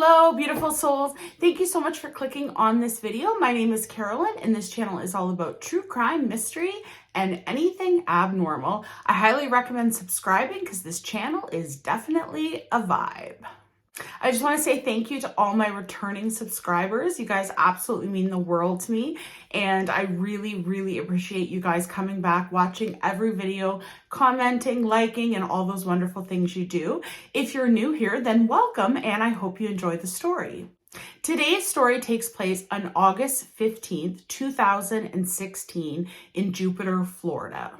Hello, beautiful souls. Thank you so much for clicking on this video. My name is Carolyn, and this channel is all about true crime, mystery, and anything abnormal. I highly recommend subscribing because this channel is definitely a vibe. I just want to say thank you to all my returning subscribers. You guys absolutely mean the world to me, and I really appreciate you guys coming back, watching every video, commenting, liking, and all those wonderful things you do. If you're new here, then welcome, and I hope you enjoy the story. Today's story takes place on August 15th, 2016 in Jupiter, Florida.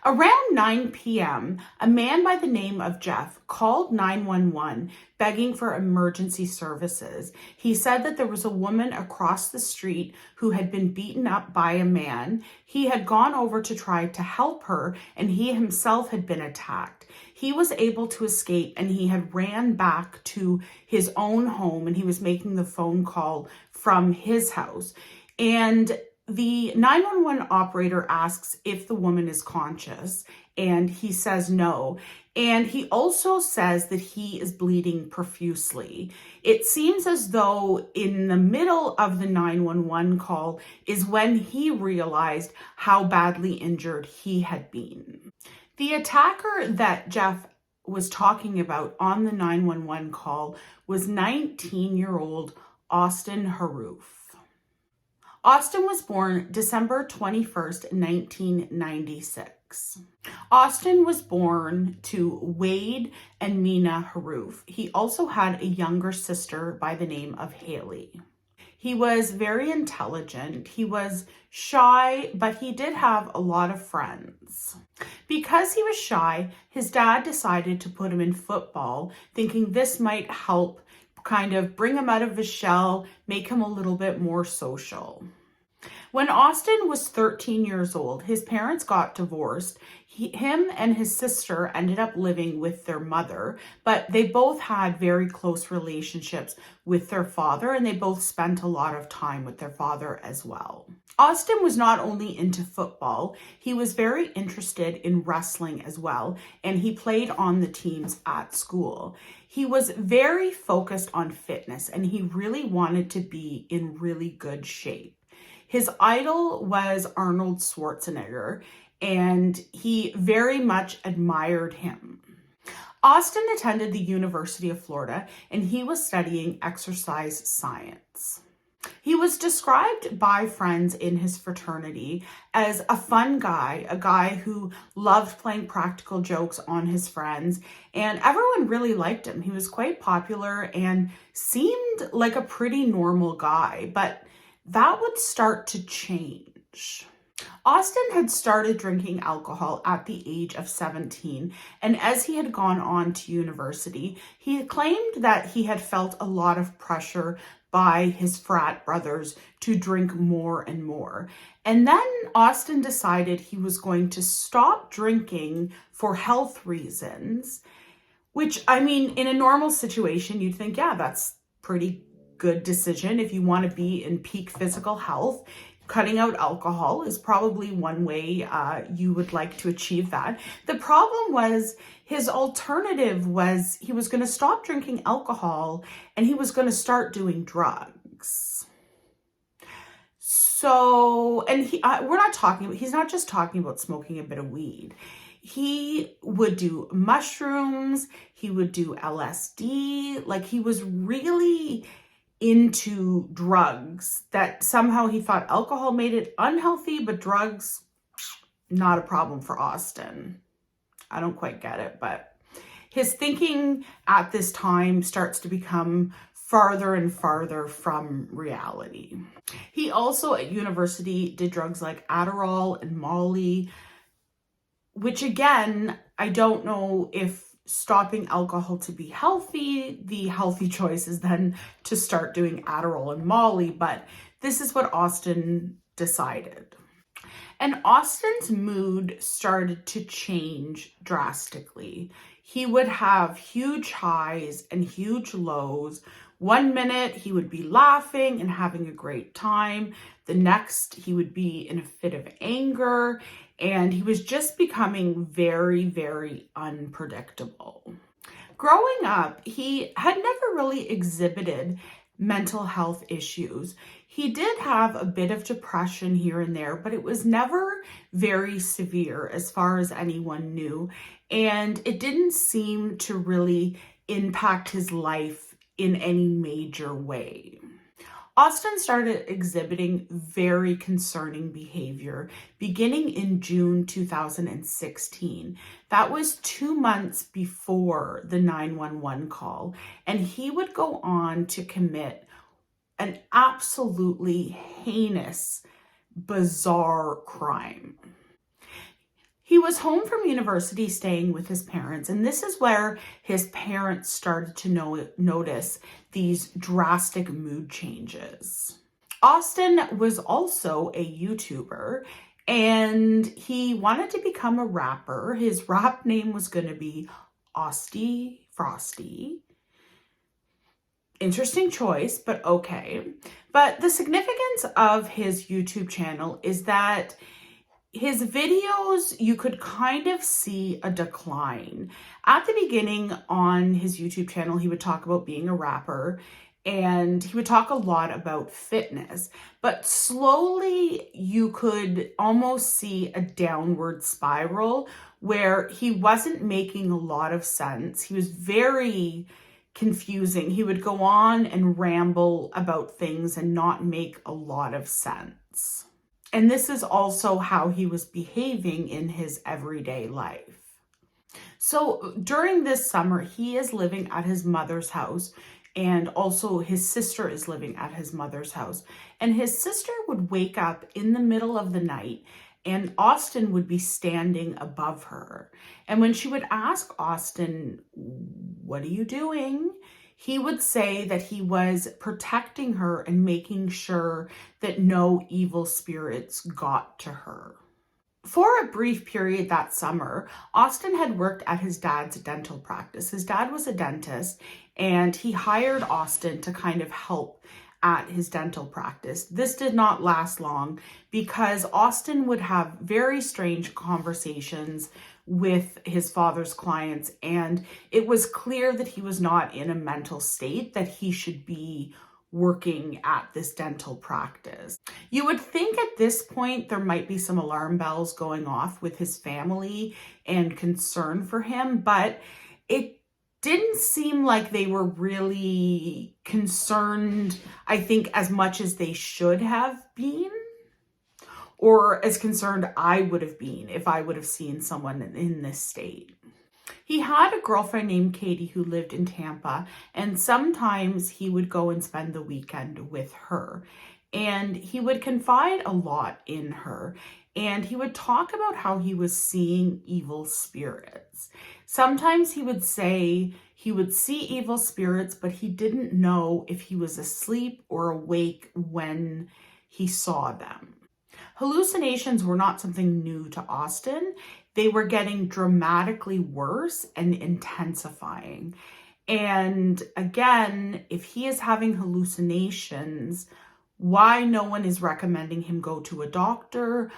Around 9 p.m., a man by the name of Jeff called 911 begging for emergency services. He said that there was a woman across the street who had been beaten up by a man. He had gone over to try to help her, and he himself had been attacked. He was able to escape, and he had ran back to his own home, and he was making the phone call from his house. And the 911 operator asks if the woman is conscious, and he says no. And he also says that he is bleeding profusely. It seems as though in the middle of the 911 call is when he realized how badly injured he had been. The attacker that Jeff was talking about on the 911 call was 19-year-old Austin Harrouff. Austin was born December 21st, 1996. Austin was born to Wade and Mina Harrouff. He also had a younger sister by the name of Haley. He was very intelligent. He was shy, but he did have a lot of friends. Because he was shy, his dad decided to put him in football, thinking this might help kind of bring him out of his shell, make him a little bit more social. When Austin was 13 years old, his parents got divorced. Him and his sister ended up living with their mother, but they both had very close relationships with their father, and they both spent a lot of time with their father as well. Austin was not only into football, he was very interested in wrestling as well, and he played on the teams at school. He was very focused on fitness, and he really wanted to be in really good shape. His idol was Arnold Schwarzenegger, and he very much admired him. Austin attended the University of Florida, and he was studying exercise science. He was described by friends in his fraternity as a fun guy, a guy who loved playing practical jokes on his friends, and everyone really liked him. He was quite popular and seemed like a pretty normal guy, but that would start to change. Austin had started drinking alcohol at the age of 17, and as he had gone on to university, he claimed that he had felt a lot of pressure by his frat brothers to drink more and more. And then Austin decided he was going to stop drinking for health reasons, which, I mean, in a normal situation, you'd think, yeah, that's pretty good decision. If you want to be in peak physical health, cutting out alcohol is probably one way you would like to achieve that. The problem was his alternative was he was going to stop drinking alcohol and he was going to start doing drugs. So, and he's not just talking about smoking a bit of weed. He would do mushrooms, he would do LSD, like he was really into drugs that somehow he thought alcohol made it unhealthy, but drugs, not a problem for Austin. I don't quite get it, but his thinking at this time starts to become farther and farther from reality. He also at university did drugs like Adderall and Molly, which again, I don't know if stopping alcohol to be healthy, the healthy choice is then to start doing Adderall and Molly, but this is what Austin decided. And Austin's mood started to change drastically. He would have huge highs and huge lows. One minute he would be laughing and having a great time. The next he would be in a fit of anger, and he was just becoming very unpredictable. Growing up, he had never really exhibited mental health issues. He did have a bit of depression here and there, but it was never very severe as far as anyone knew. And it didn't seem to really impact his life in any major way. Austin started exhibiting very concerning behavior beginning in June 2016. That was 2 months before the 911 call, and he would go on to commit an absolutely heinous, bizarre crime. He was home from university staying with his parents, and this is where his parents started to notice these drastic mood changes. Austin was also a YouTuber, and he wanted to become a rapper. His rap name was going to be Austy Frosty. Interesting choice, but okay. But the significance of his YouTube channel is that his videos, you could kind of see a decline. At the beginning on his YouTube channel, he would talk about being a rapper and he would talk a lot about fitness, but slowly you could almost see a downward spiral where he wasn't making a lot of sense. He was very confusing. He would go on and ramble about things and not make a lot of sense. And this is also how he was behaving in his everyday life. So during this summer, he is living at his mother's house, and also his sister is living at his mother's house. And his sister would wake up in the middle of the night and Austin would be standing above her. And when she would ask Austin, "What are you doing?" he would say that he was protecting her and making sure that no evil spirits got to her. For a brief period that summer, Austin had worked at his dad's dental practice. His dad was a dentist, and he hired Austin to kind of help at his dental practice. This did not last long because Austin would have very strange conversations with his father's clients, and it was clear that he was not in a mental state that he should be working at this dental practice. You would think at this point there might be some alarm bells going off with his family and concern for him, but it didn't seem like they were really concerned, I think, as much as they should have been, or as concerned I would have been if I would have seen someone in this state. He had a girlfriend named Katie who lived in Tampa, and sometimes he would go and spend the weekend with her. And he would confide a lot in her, and he would talk about how he was seeing evil spirits. Sometimes he would say he would see evil spirits, but he didn't know if he was asleep or awake when he saw them. Hallucinations were not something new to Austin. They were getting dramatically worse and intensifying. And again, if he is having hallucinations, why no one is recommending him go to a doctor,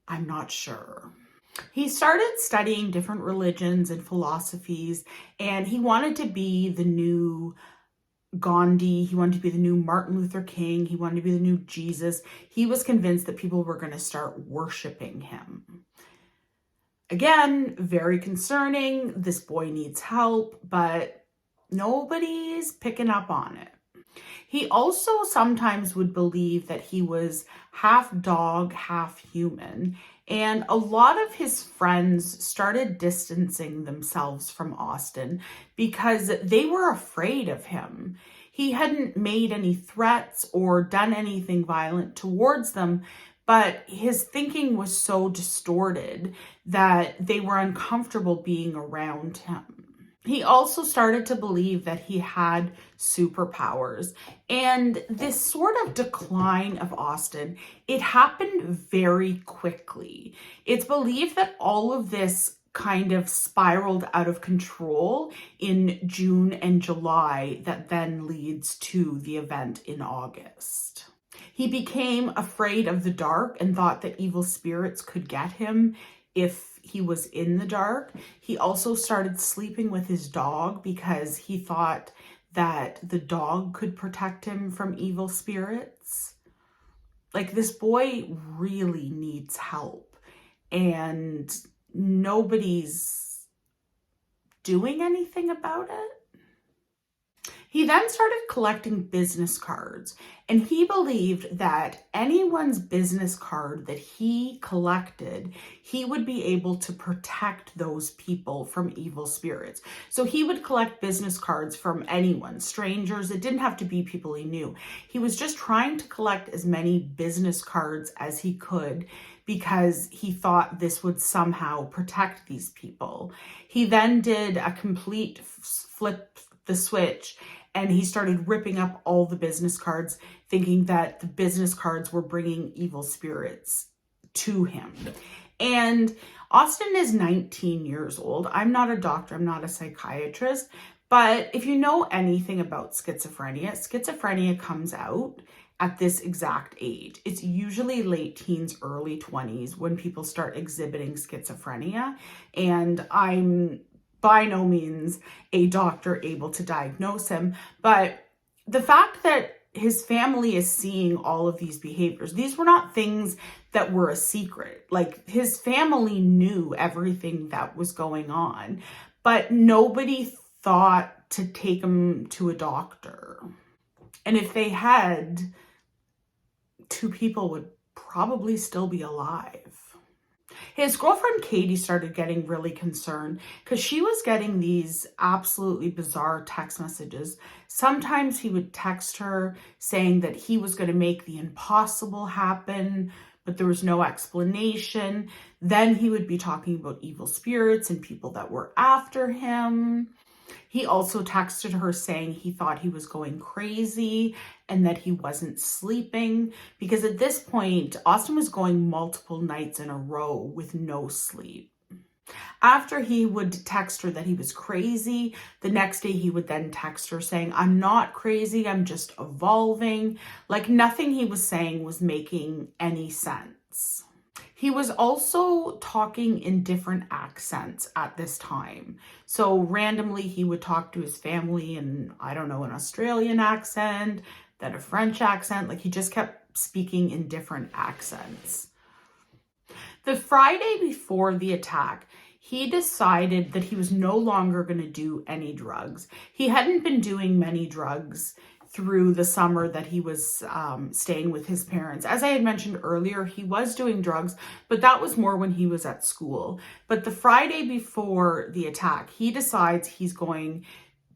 I'm not sure. He started studying different religions and philosophies, and he wanted to be the new Gandhi. He wanted to be the new Martin Luther King. He wanted to be the new Jesus. He was convinced that people were going to start worshiping him. Again, very concerning. This boy needs help, but nobody's picking up on it. He also sometimes would believe that he was half dog, half human, and a lot of his friends started distancing themselves from Austin because they were afraid of him. He hadn't made any threats or done anything violent towards them, but his thinking was so distorted that they were uncomfortable being around him. He also started to believe that he had superpowers. And this sort of decline of Austin, it happened very quickly. It's believed that all of this kind of spiraled out of control in June and July that then leads to the event in August. He became afraid of the dark and thought that evil spirits could get him if he was in the dark. He also started sleeping with his dog because he thought that the dog could protect him from evil spirits. Like, this boy really needs help, and nobody's doing anything about it. He then started collecting business cards, and he believed that anyone's business card that he collected, he would be able to protect those people from evil spirits. So he would collect business cards from anyone, strangers. It didn't have to be people he knew. He was just trying to collect as many business cards as he could because he thought this would somehow protect these people. He then did a complete flip the switch, and he started ripping up all the business cards, thinking that the business cards were bringing evil spirits to him. And Austin is 19 years old. I'm not a doctor, I'm not a psychiatrist, but if you know anything about schizophrenia comes out at this exact age. It's usually late teens, early 20s when people start exhibiting schizophrenia. And I'm by no means a doctor able to diagnose him, but the fact that his family is seeing all of these behaviors, these were not things that were a secret. Like, his family knew everything that was going on, but nobody thought to take him to a doctor. And if they had, 2 people would probably still be alive. His girlfriend Katie started getting really concerned because she was getting these absolutely bizarre text messages. Sometimes he would text her saying that he was going to make the impossible happen, but there was no explanation. Then he would be talking about evil spirits and people that were after him. He also texted her saying he thought he was going crazy and that he wasn't sleeping, because at this point, Austin was going multiple nights in a row with no sleep. After he would text her that he was crazy, the next day he would then text her saying, "I'm not crazy, I'm just evolving." Like, nothing he was saying was making any sense. He was also talking in different accents at this time. So randomly he would talk to his family in, I don't know, an Australian accent, then a French accent. Like, he just kept speaking in different accents. The Friday before the attack, he decided that he was no longer going to do any drugs. He hadn't been doing many drugs through the summer that he was staying with his parents. As I had mentioned earlier, he was doing drugs, but that was more when he was at school. But the Friday before the attack, he decides he's going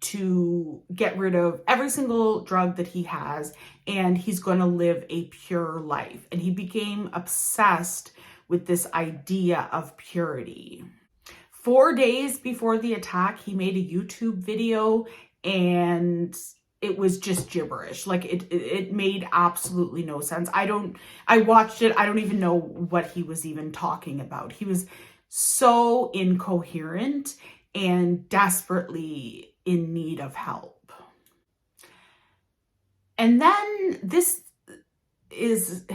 to get rid of every single drug that he has, and he's going to live a pure life. And he became obsessed with this idea of purity. 4 days before the attack, he made a YouTube video, and it was just gibberish. Like, it made absolutely no sense. I watched it. I don't even know what he was even talking about. He was so incoherent and desperately in need of help. And then this is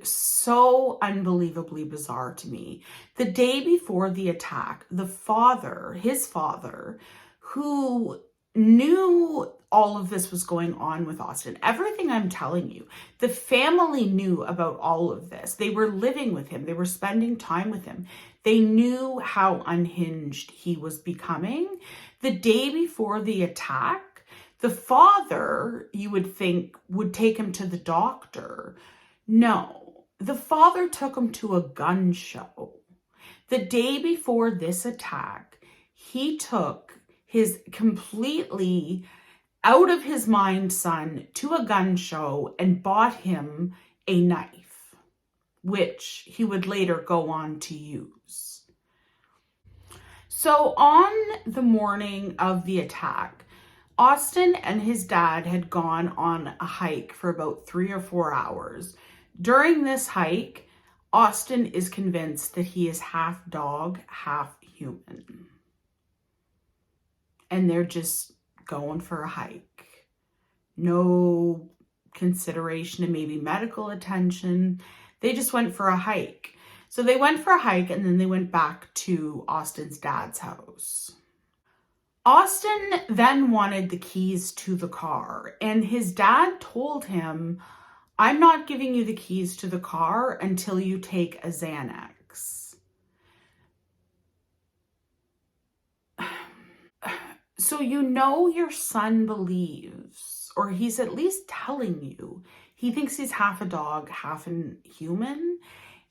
so unbelievably bizarre to me. The day before the attack, his father, who knew all of this was going on with Austin, everything I'm telling you, the family knew about all of this. They were living with him. They were spending time with him. They knew how unhinged he was becoming. The day before the attack, the father, you would think, would take him to the doctor. No, the father took him to a gun show. The day before this attack, he took his completely out of his mind son to a gun show and bought him a knife, which he would later go on to use. So on the morning of the attack, Austin and his dad had gone on a hike for about 3 or 4 hours. During this hike, Austin is convinced that he is half dog, half human. And they're just going for a hike. No consideration of maybe medical attention. They just went for a hike. So they went for a hike and then they went back to Austin's dad's house. Austin then wanted the keys to the car, and his dad told him, "I'm not giving you the keys to the car until you take a Xanax." So you know your son believes, or he's at least telling you, he thinks he's half a dog, half a human,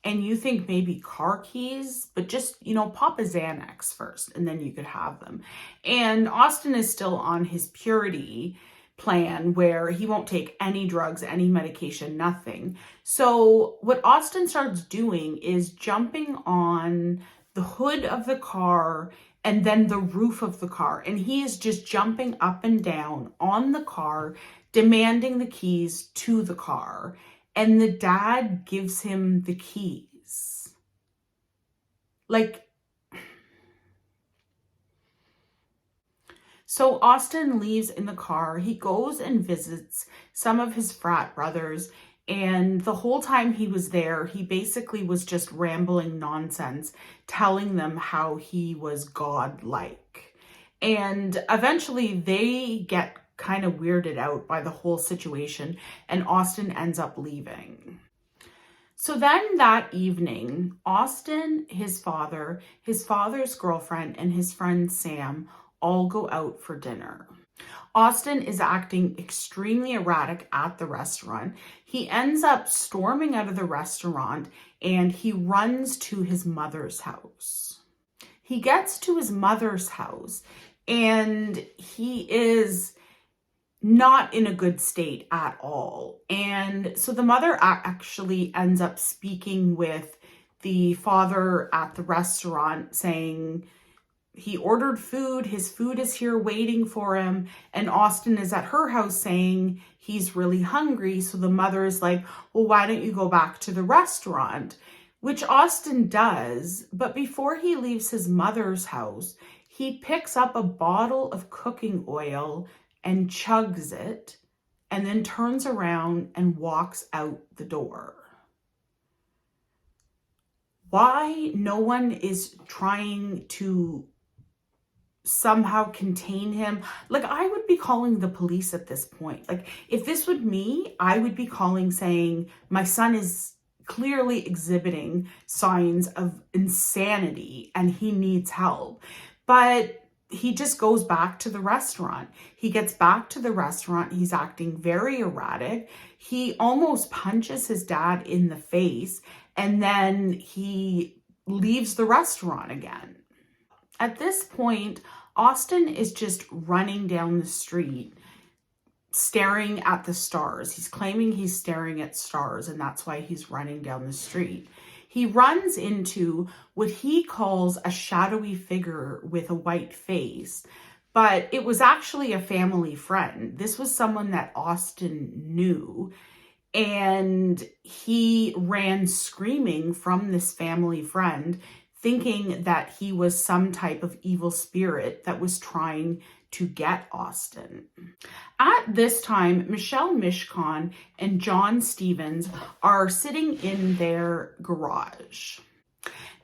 and you think maybe car keys, but just, pop a Xanax first and then you could have them. And Austin is still on his purity plan where he won't take any drugs, any medication, nothing. So what Austin starts doing is jumping on the hood of the car and then the roof of the car. And he is just jumping up and down on the car, demanding the keys to the car. And the dad gives him the keys. So Austin leaves in the car. He goes and visits some of his frat brothers. And the whole time he was there, he basically was just rambling nonsense, telling them how he was godlike. And eventually they get kind of weirded out by the whole situation, and Austin ends up leaving. So then that evening, Austin, his father, his father's girlfriend, and his friend Sam all go out for dinner. Austin is acting extremely erratic at the restaurant. He ends up storming out of the restaurant and he runs to his mother's house. He gets to his mother's house and he is not in a good state at all. And so the mother actually ends up speaking with the father at the restaurant, saying he ordered food, his food is here waiting for him, and Austin is at her house saying he's really hungry. So the mother is like, well, why don't you go back to the restaurant? Which Austin does, but before he leaves his mother's house, he picks up a bottle of cooking oil and chugs it, and then turns around and walks out the door. Why no one is trying to somehow contain him? I would be calling the police at this point. If this would me, I would be calling saying my son is clearly exhibiting signs of insanity and he needs help. But he just goes back to the restaurant. He gets back to the restaurant. He's acting very erratic. He almost punches his dad in the face, and then he leaves the restaurant again. At this point, Austin is just running down the street, staring at the stars. He's claiming he's staring at stars, and that's why he's running down the street. He runs into what he calls a shadowy figure with a white face, but it was actually a family friend. This was someone that Austin knew, and he ran screaming from this family friend, thinking that he was some type of evil spirit that was trying to get Austin. At this time, Michelle Mishcon and John Stevens are sitting in their garage.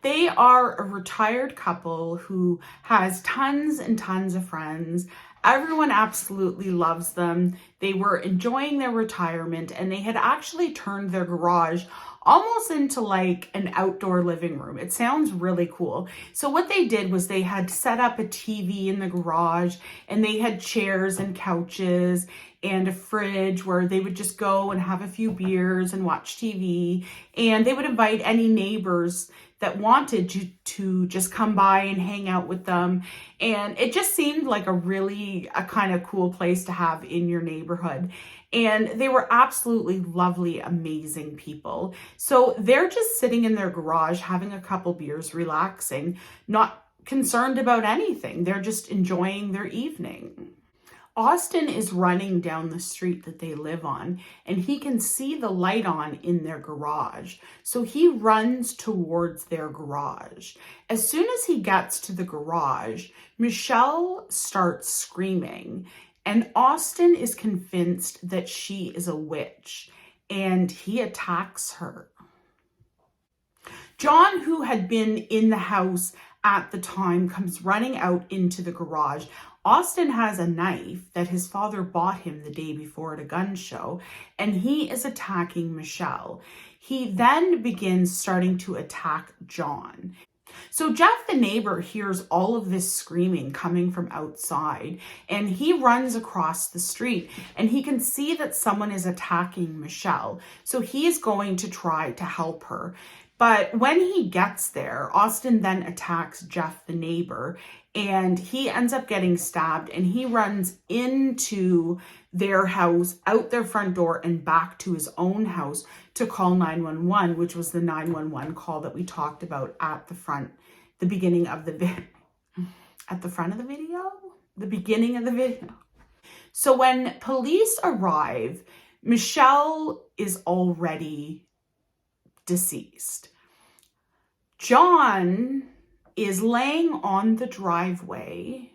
They are a retired couple who has tons and tons of friends. Everyone absolutely loves them. They were enjoying their retirement, and they had actually turned their garage almost into an outdoor living room. It sounds really cool. So what they did was they had set up a TV in the garage, and they had chairs and couches and a fridge where they would just go and have a few beers and watch TV. And they would invite any neighbors that wanted to just come by and hang out with them. And it just seemed like a kind of cool place to have in your neighborhood. And they were absolutely lovely, amazing people. So they're just sitting in their garage, having a couple beers, relaxing, not concerned about anything. They're just enjoying their evening. Austin is running down the street that they live on, and he can see the light on in their garage. So he runs towards their garage. As soon as he gets to the garage, Michelle starts screaming, and Austin is convinced that she is a witch, and he attacks her. John, who had been in the house at the time, comes running out into the garage. Austin has a knife that his father bought him the day before at a gun show, and he is attacking Michelle. He then begins starting to attack John. So Jeff, the neighbor, hears all of this screaming coming from outside, and he runs across the street, and he can see that someone is attacking Michelle. So he is going to try to help her. But when he gets there, Austin then attacks Jeff, the neighbor, and he ends up getting stabbed, and he runs into their house, out their front door, and back to his own house to call 911, which was the 911 call that we talked about at the front, the beginning of the video. At the front of the video? The beginning of the video. So when police arrive, Michelle is already deceased. John is laying on the driveway.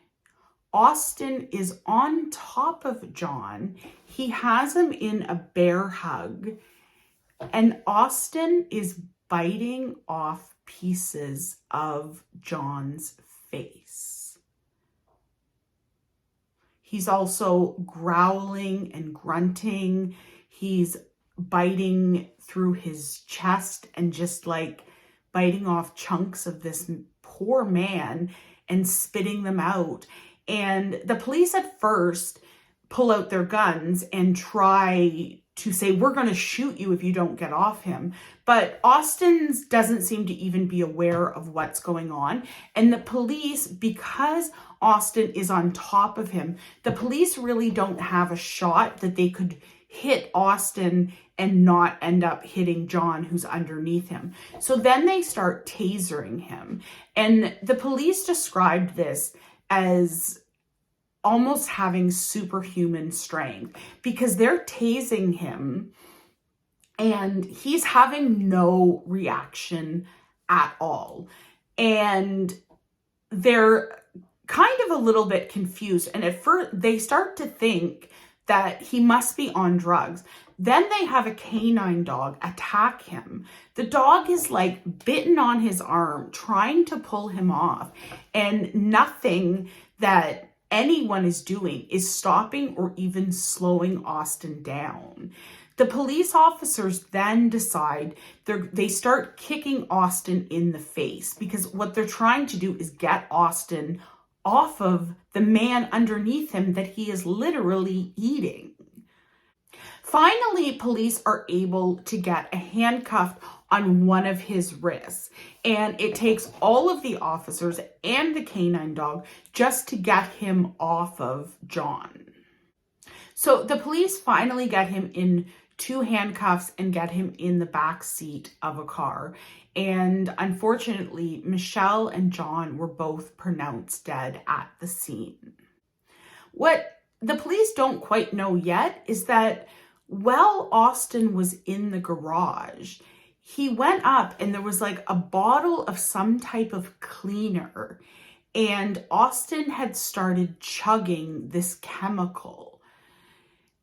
Austin is on top of John. He has him in a bear hug, and Austin is biting off pieces of John's face. He's also growling and grunting. He's biting through his chest and just like biting off chunks of this poor man and spitting them out. And the police at first pull out their guns and try to say, we're going to shoot you if you don't get off him. But Austin doesn't seem to even be aware of what's going on. And the police, because Austin is on top of him, the police really don't have a shot that they could hit Austin and not end up hitting John, who's underneath him. So then they start tasering him. And the police described this as almost having superhuman strength, because they're tasing him and he's having no reaction at all. And they're kind of a little bit confused. And at first they start to think that he must be on drugs. Then they have a canine dog attack him. The dog is like bitten on his arm, trying to pull him off. And nothing that anyone is doing is stopping or even slowing Austin down. The police officers then decide they start kicking Austin in the face, because what they're trying to do is get Austin off of the man underneath him that he is literally eating. Finally, police are able to get a handcuff on one of his wrists, and it takes all of the officers and the canine dog just to get him off of John. So the police finally get him in 2 handcuffs and get him in the back seat of a car. And unfortunately, Michelle and John were both pronounced dead at the scene. What the police don't quite know yet is that while Austin was in the garage, he went up and there was like a bottle of some type of cleaner, and Austin had started chugging this chemical.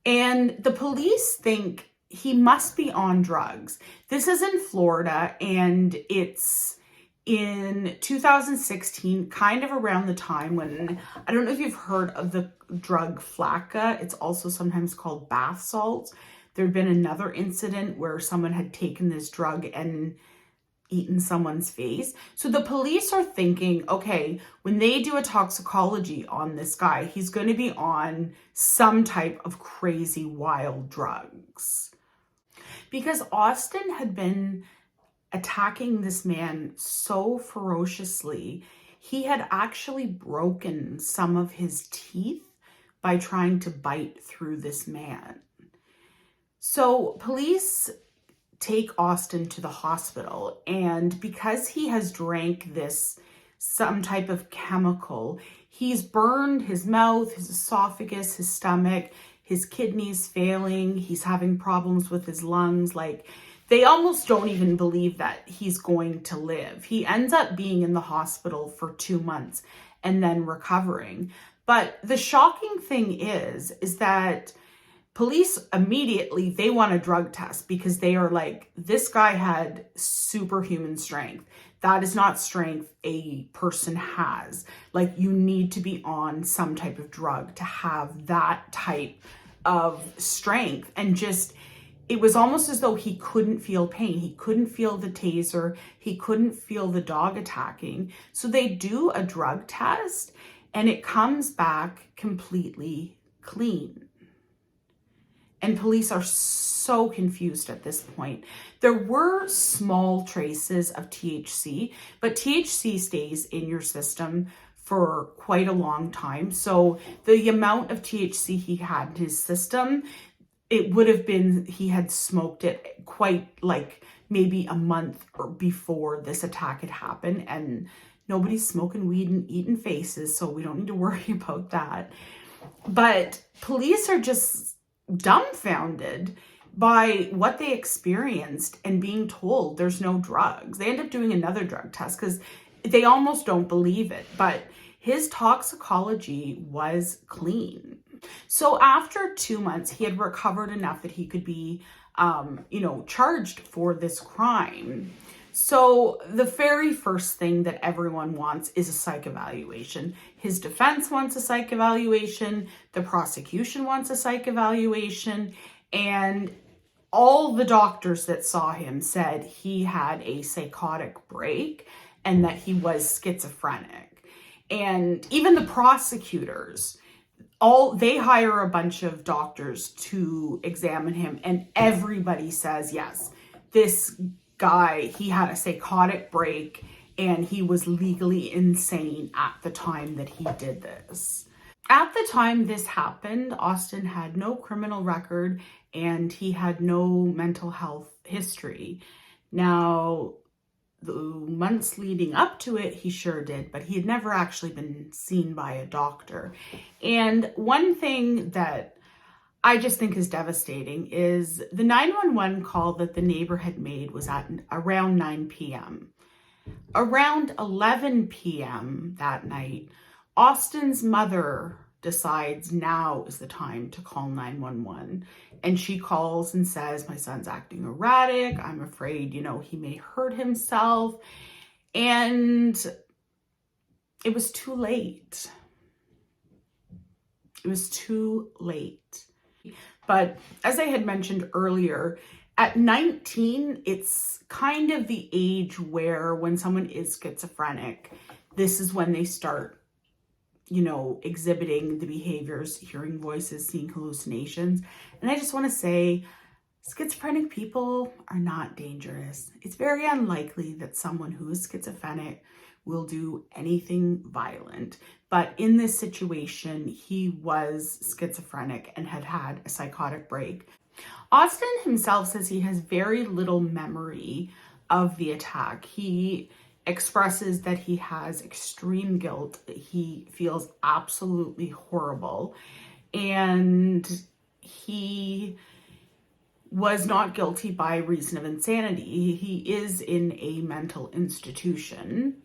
And the police think he must be on drugs. This is in Florida, and it's in 2016, kind of around the time when, I don't know if you've heard of the drug Flakka. It's also sometimes called bath salts. There'd been another incident where someone had taken this drug and eaten someone's face. So the police are thinking, okay, when they do a toxicology on this guy, he's going to be on some type of crazy wild drugs. Because Austin had been attacking this man so ferociously, he had actually broken some of his teeth by trying to bite through this man. So police take Austin to the hospital, and because he has drank this some type of chemical, he's burned his mouth, his esophagus, his stomach, his kidneys failing, he's having problems with his lungs. Like, they almost don't even believe that he's going to live. He ends up being in the hospital for 2 months and then recovering. But the shocking thing is that Police immediately, they want a drug test because they are like, this guy had superhuman strength. That is not strength a person has. Like, you need to be on some type of drug to have that type of strength. And just, it was almost as though he couldn't feel pain. He couldn't feel the taser. He couldn't feel the dog attacking. So they do a drug test and it comes back completely clean. And police are so confused at this point. There were small traces of THC, but THC stays in your system for quite a long time. So the amount of THC he had in his system, it would have been, he had smoked it quite like maybe a month or before this attack had happened. And nobody's smoking weed and eating faces, so we don't need to worry about that. But police are just dumbfounded by what they experienced and being told there's no drugs. They end up doing another drug test because they almost don't believe it, but his toxicology was clean. So after 2 months, he had recovered enough that he could be, charged for this crime. So the very first thing that everyone wants is a psych evaluation. His defense wants a psych evaluation. The prosecution wants a psych evaluation. And all the doctors that saw him said he had a psychotic break and that he was schizophrenic. And even the prosecutors, they hire a bunch of doctors to examine him, and everybody says, yes, this guy, he had a psychotic break and he was legally insane at the time that he did this. At the time this happened, Austin had no criminal record and he had no mental health history. Now, the months leading up to it, he sure did, but he had never actually been seen by a doctor. And one thing that I just think is devastating is the 911 call that the neighbor had made was at around 9 p.m. Around 11 p.m. that night, Austin's mother decides now is the time to call 911. And she calls and says, my son's acting erratic. I'm afraid, he may hurt himself. And it was too late. It was too late. But as I had mentioned earlier, at 19, it's kind of the age where when someone is schizophrenic, this is when they start, exhibiting the behaviors, hearing voices, seeing hallucinations. And I just want to say, schizophrenic people are not dangerous. It's very unlikely that someone who is schizophrenic will do anything violent. But in this situation, he was schizophrenic and had had a psychotic break. Austin himself says he has very little memory of the attack. He expresses that he has extreme guilt. He feels absolutely horrible. And he was not guilty by reason of insanity. He is in a mental institution.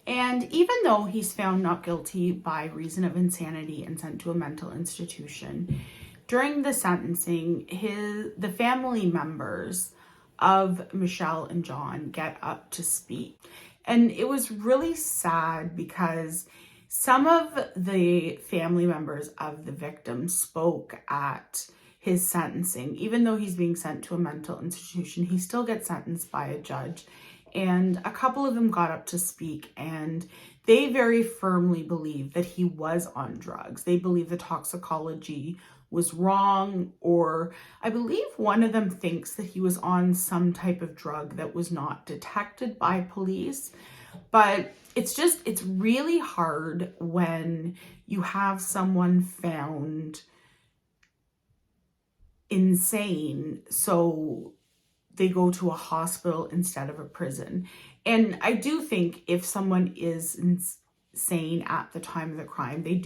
And even though he's found not guilty by reason of insanity and sent to a mental institution, during the sentencing, the family members of Michelle and John get up to speak. And it was really sad because some of the family members of the victim spoke at his sentencing. Even though he's being sent to a mental institution, he still gets sentenced by a judge. And a couple of them got up to speak, and they very firmly believe that he was on drugs. They believe the toxicology was wrong, or I believe one of them thinks that he was on some type of drug that was not detected by police. But it's really hard when you have someone found insane, so they go to a hospital instead of a prison. And I do think if someone is insane at the time of the crime, they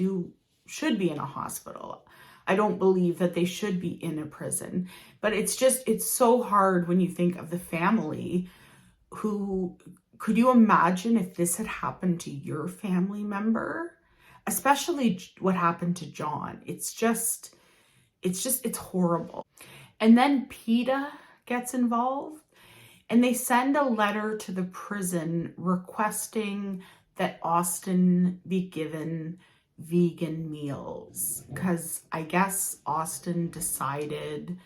should be in a hospital. I don't believe that they should be in a prison. But it's so hard when you think of the family who, could you imagine if this had happened to your family member? Especially what happened to John. It's it's horrible. And then PETA gets involved, and they send a letter to the prison requesting that Austin be given vegan meals, because I guess Austin decided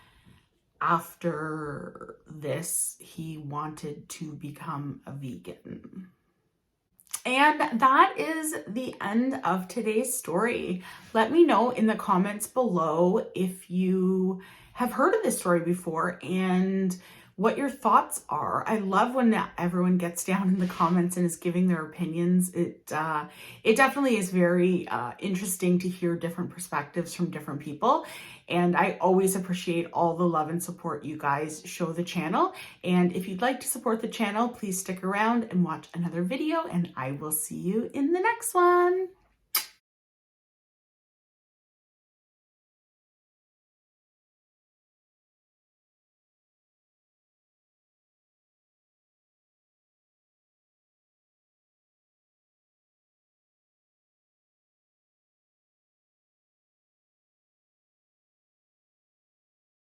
after this he wanted to become a vegan. And that is the end of today's story. Let me know in the comments below if you have heard of this story before and what your thoughts are. I love when everyone gets down in the comments and is giving their opinions. It definitely is very interesting to hear different perspectives from different people. And I always appreciate all the love and support you guys show the channel. And if you'd like to support the channel, please stick around and watch another video, and I will see you in the next one.